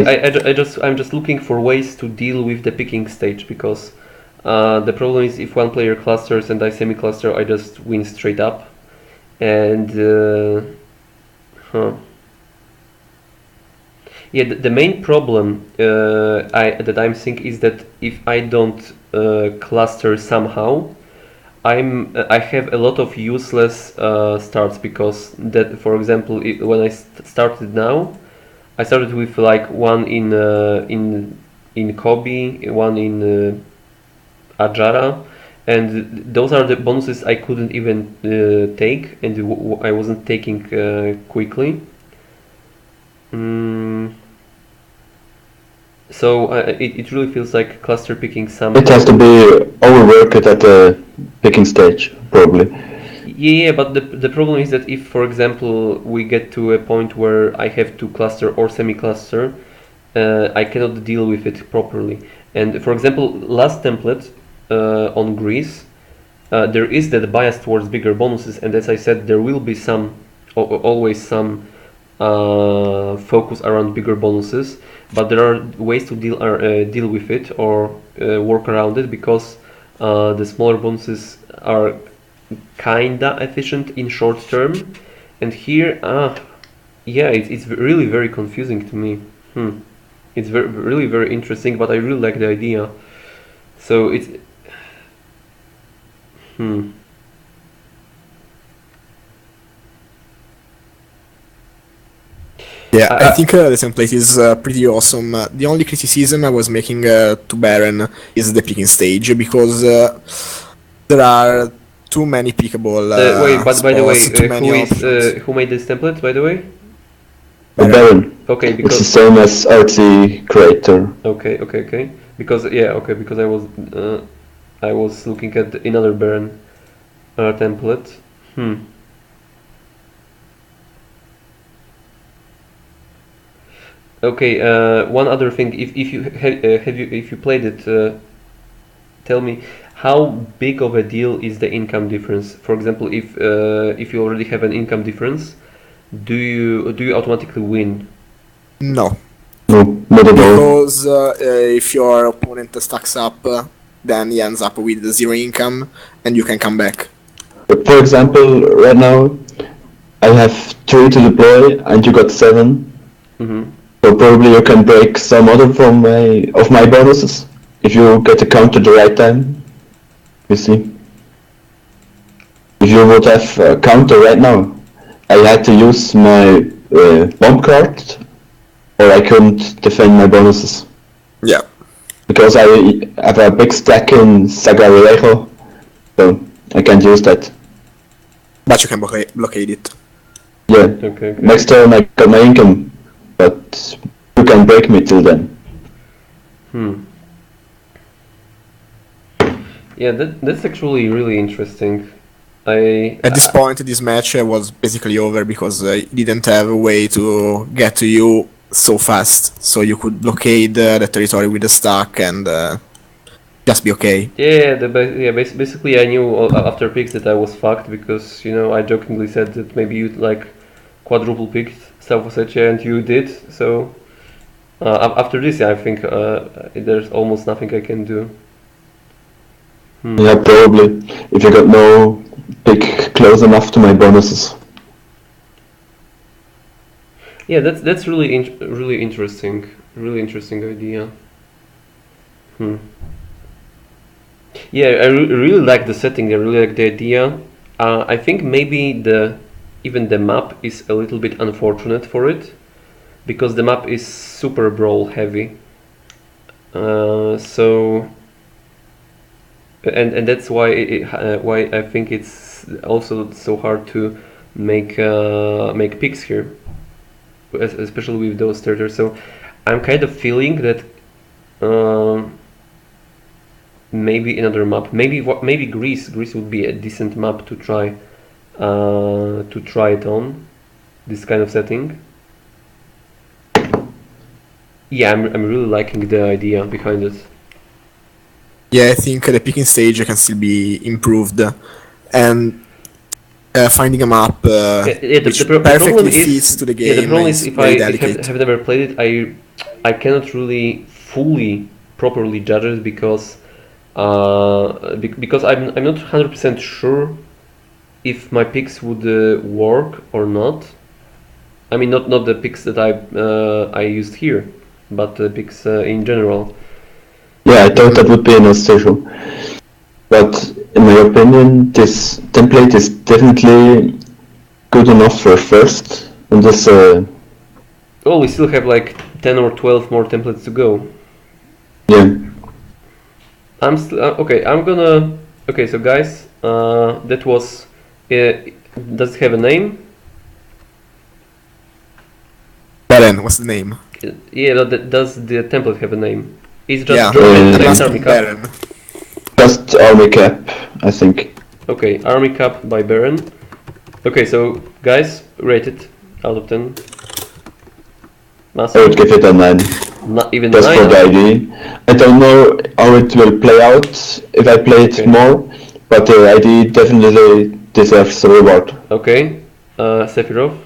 I'm just looking for ways to deal with the picking stage, because the problem is if one player clusters and I semi-cluster, I just win straight up. And yeah, the main problem that I'm thinking is that if I don't cluster somehow, I have a lot of useless starts, because that, for example, when I started now, I started with like one in Kobe, one in Ajara, and those are the bonuses I couldn't even take, and I wasn't taking quickly. So it really feels like cluster picking some. It has to be overworked at the picking stage, probably. Yeah, but the problem is that if, for example, we get to a point where I have to cluster or semi-cluster, I cannot deal with it properly. And for example, last template on Greece, there is that bias towards bigger bonuses, and as I said, there will be some, always some focus around bigger bonuses, but there are ways to deal with it or work around it, because the smaller bonuses are kinda efficient in short term, and here, yeah, it's really very confusing to me. It's really very interesting, but I really like the idea. So it's Yeah, I think the template is pretty awesome. The only criticism I was making to Baron is the picking stage, because there are too many pickable wait, but by the way, options. who made this template, by the way? Baron. Okay, It's because the same as RT creator. okay. Because because I was looking at another Baron template. Okay, one other thing. If you if you played it, tell me how big of a deal is the income difference. For example, if you already have an income difference, do you automatically win? No. No, not at all. Because if your opponent stacks up, then he ends up with 0 income, and you can come back. But for example, right now, I have 3 to deploy, and you got 7. So probably you can break some other of my bonuses if you get a counter the right time. You see, if you would have a counter right now, I had to use my bomb card, or I couldn't defend my bonuses. Yeah. Because I have a big stack in Sagarillejo, so I can't use that. But you can blockade it. Yeah. Okay. Next turn I got my income, but you can break me till then. Yeah, that's actually really interesting. At this point, this match was basically over, because I didn't have a way to get to you so fast, so you could blockade the territory with the stack and just be okay. Yeah, basically I knew after picks that I was fucked, because I jokingly said that maybe you'd like quadruple picked South Ossetia, and you did. So after this, I think there's almost nothing I can do. Yeah, probably. If you got no pick close enough to my bonuses. Yeah, that's really interesting. Really interesting idea. Yeah, I really like the setting. I really like the idea. I think maybe even the map is a little bit unfortunate for it, because the map is super brawl heavy. So. And that's why why I think it's also so hard to make picks here, especially with those starters. So I'm kind of feeling that maybe another map, maybe Greece would be a decent map to try it on, this kind of setting. Yeah, I'm really liking the idea behind it. Yeah, I think the picking stage can still be improved, and finding a map which perfectly fits to the game the problem is is if very I delicate. have never played it, I cannot really fully properly judge it because because I'm not 100% sure if my picks would work or not. I mean, not the picks that I used here, but the picks in general. Yeah, I thought that would be an issue. But in my opinion, this template is definitely good enough for first. And this, Oh, we still have like 10 or 12 more templates to go. yeah. I'm still okay. I'm gonna. Okay, so guys, that was. Does it have a name? Beren, what's the name? Yeah, does the template have a name? It's just Yeah, German it must Army be Cup. Beren. Just Army Cap, I think. Okay, Army Cup by Baron. Okay, so guys, rate it out of 10. I would give it a 9. Not even Just 9. for the ID. I don't know how it will play out if I play it Okay. more, but the ID definitely deserves a reward. Okay, Sephiroth.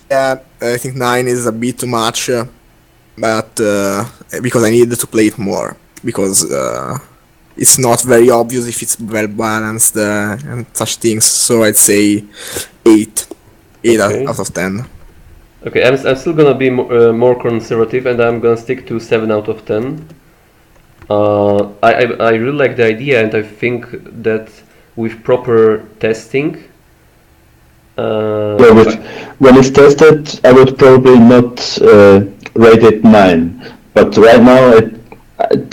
Yeah, I think 9 is a bit too much, but because I needed to play it more, because it's not very obvious if it's well balanced and such things. So I'd say 8, 8 Okay. out of 10. Okay, I'm still gonna be more conservative, and I'm gonna stick to 7 out of 10. I really like the idea, and I think that with proper testing. Yeah, when it's tested, I would probably not rate it 9. But right now,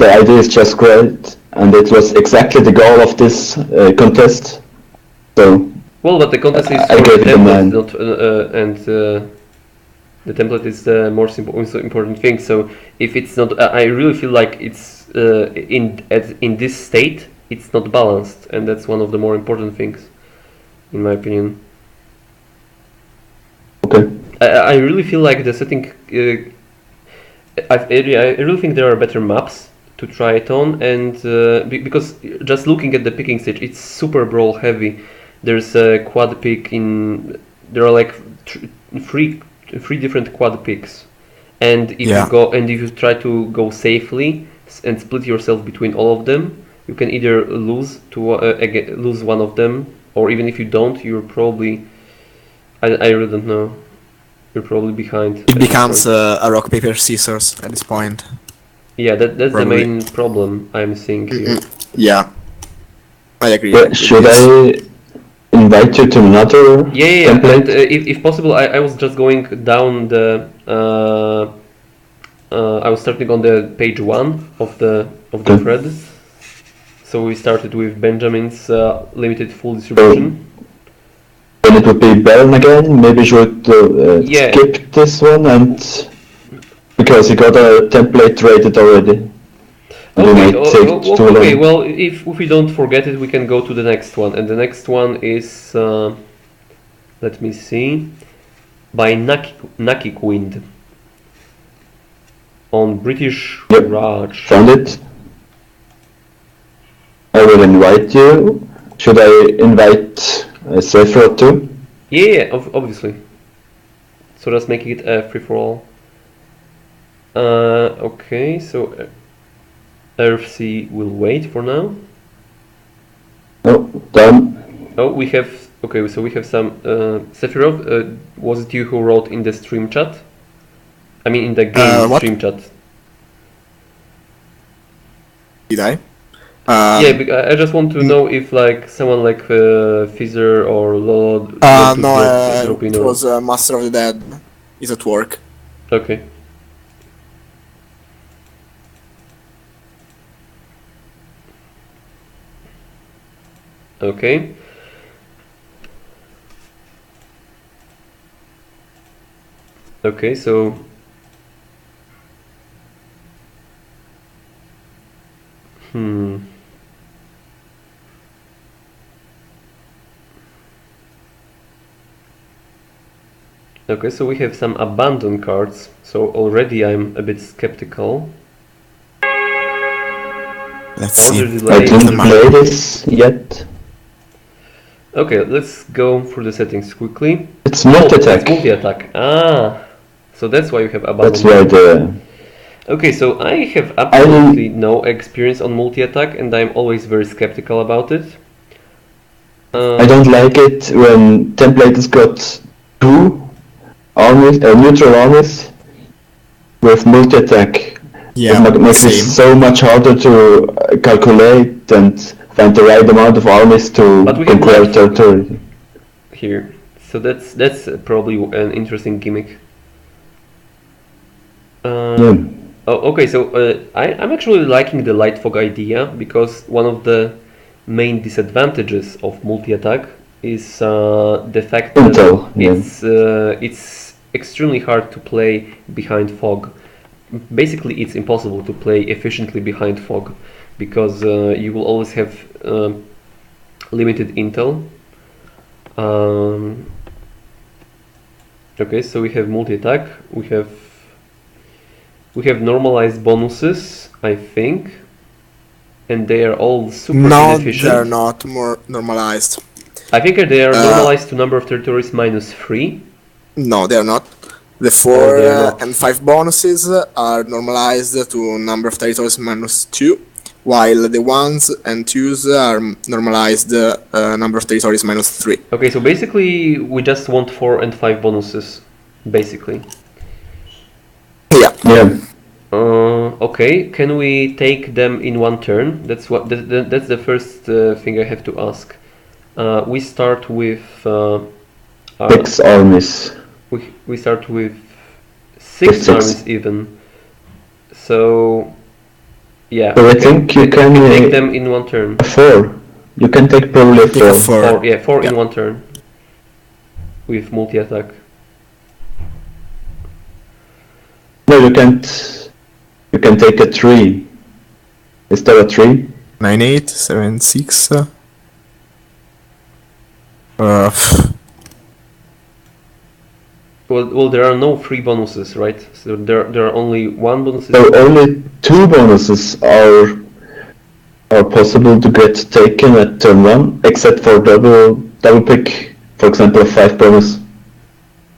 the idea is just great, and it was exactly the goal of this contest. So Well, but the contest is I for gave the it a template, 9. not and the template is the most important thing. So if it's not, I really feel like it's in this state, it's not balanced, and that's one of the more important things, in my opinion. Okay. I really feel like the setting. I really think there are better maps to try it on, and because just looking at the picking stage, it's super brawl heavy. There's a quad pick in. There are like three different quad picks, and if Yeah. you try to go safely and split yourself between all of them, you can either lose lose one of them, or even if you don't, you're probably. I really don't know. You're probably behind. It becomes a rock, paper, scissors at this point. Yeah, that's Probably. the main problem I'm seeing here. Yeah, I agree. Yeah, with should this. I invite you to another Yeah. And, template? if possible, I was just going down the. I was starting on the page 1 of the Okay. thread. So we started with Benjamin's limited full distribution. Then it would be Baron again. Maybe you should Yeah. skip this one, and because you got a template rated already. And you might take too long. Okay. Well, if we don't forget it, we can go to the next one, and the next one is let me see, by Nakik Wind on British Yep. Raj. Found it. I will invite you. Should I invite Sephiroth too? Yeah, obviously. So just making it a free for all. Okay, so RFC will wait for now. No, done. Oh, we have. Okay, so we have some. Sephiroth, was it you who wrote in the stream chat? I mean, in the game What? stream chat. Did I? Yeah, I just want to know if like someone like Fizzer or Lord. No, it was Master of the Dead. Is at work. Okay. Okay. Okay, so. Okay, so we have some abandoned cards, so already I'm a bit skeptical. Let's Order see. delay. I didn't play this yet. Okay, let's go through the settings quickly. It's multi-attack. It's multi-attack. Ah, So that's why you have That's abandoned. why Okay, so I have absolutely no experience on multi-attack, and I'm always very skeptical about it. I don't like it when templates got two armies, neutral armies with multi-attack. Yeah, It makes it same. so much harder to calculate and find the right amount of armies to But we have conquer light fog territory. here, so that's probably an interesting gimmick. Yeah. Oh, okay, so I'm actually liking the light fog idea because one of the main disadvantages of multi-attack is the fact that Intel, yeah. it's extremely hard to play behind fog. Basically, it's impossible to play efficiently behind fog because you will always have limited intel. Okay, so we have multi-attack. We have normalized bonuses, I think, and they are all super No, inefficient. they're not more normalized. I think they are normalized to number of territories -3. No, they're not. The 4 and 5 bonuses are normalized to number of territories -2, while the 1s and 2s are normalized number of territories -3. Okay, so basically we just want 4 and 5 bonuses, basically. Yeah. Yeah. Okay, can we take them in one turn? That's the first thing I have to ask. We start with 6 armies. we start with 6 armies even. So yeah. So I think you can take them in one turn. 4. You can take probably 4. 4 in one turn with multi-attack. No, you can't. You can take a 3. Is there a 3? 9, 8, 7, 6. Well, there are no free bonuses, right? So there are only one bonus. So only 2 bonuses are possible to get taken at turn 1, except for double pick, for example, a 5 bonus.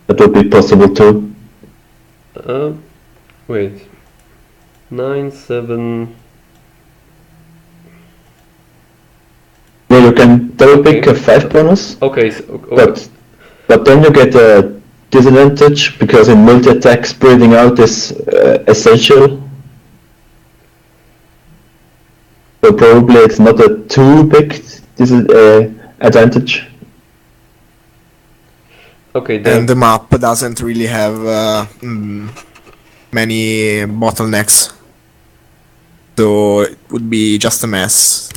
That would be possible too. Wait. 9, 7. Yeah, you can double pick a 5 bonus. Okay, so, but then you get a disadvantage because in multi-attack spreading out is essential. So probably it's not a too big advantage. Okay, and the map doesn't really have many bottlenecks, so it would be just a mess,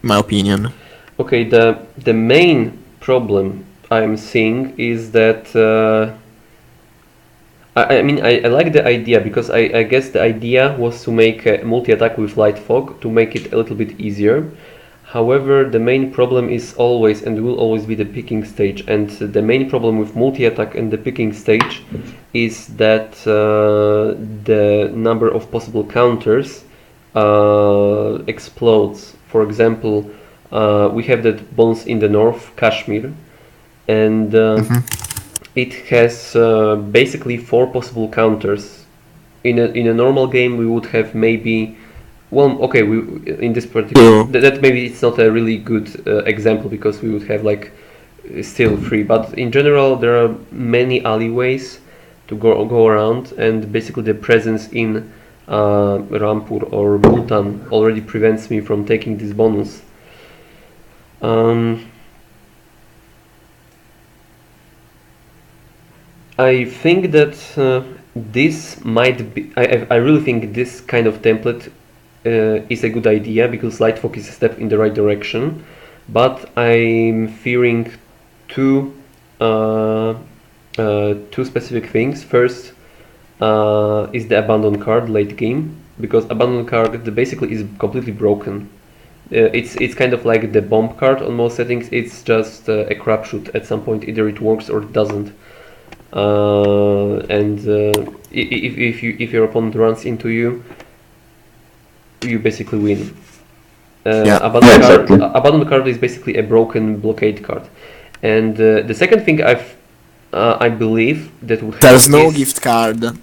in my opinion. Okay, the main problem I'm seeing is that I mean I like the idea because I guess the idea was to make a multi-attack with light fog to make it a little bit easier. However, the main problem is always and will always be the picking stage, and the main problem with multi-attack and the picking stage is that the number of possible counters explodes. For example, we have that bonus in the north, Kashmir, and it has basically 4 possible counters. In a normal game, we would have maybe. Well, okay, in this particular that maybe it's not a really good example because we would have like still 3, but in general there are many alleyways to go around, and basically the presence in Rampur or Bhutan already prevents me from taking this bonus. I think that this might be. I really think this kind of template is a good idea because light fog is a step in the right direction, but I'm fearing two specific things. First is the abandon card late game, because abandon card basically is completely broken. It's kind of like the bomb card on most settings. It's just a crapshoot. At some point, either it works or it doesn't. And if your opponent runs into you, you basically win. Abandon card is basically a broken blockade card. And the second thing I believe that would There's have no this- gift card.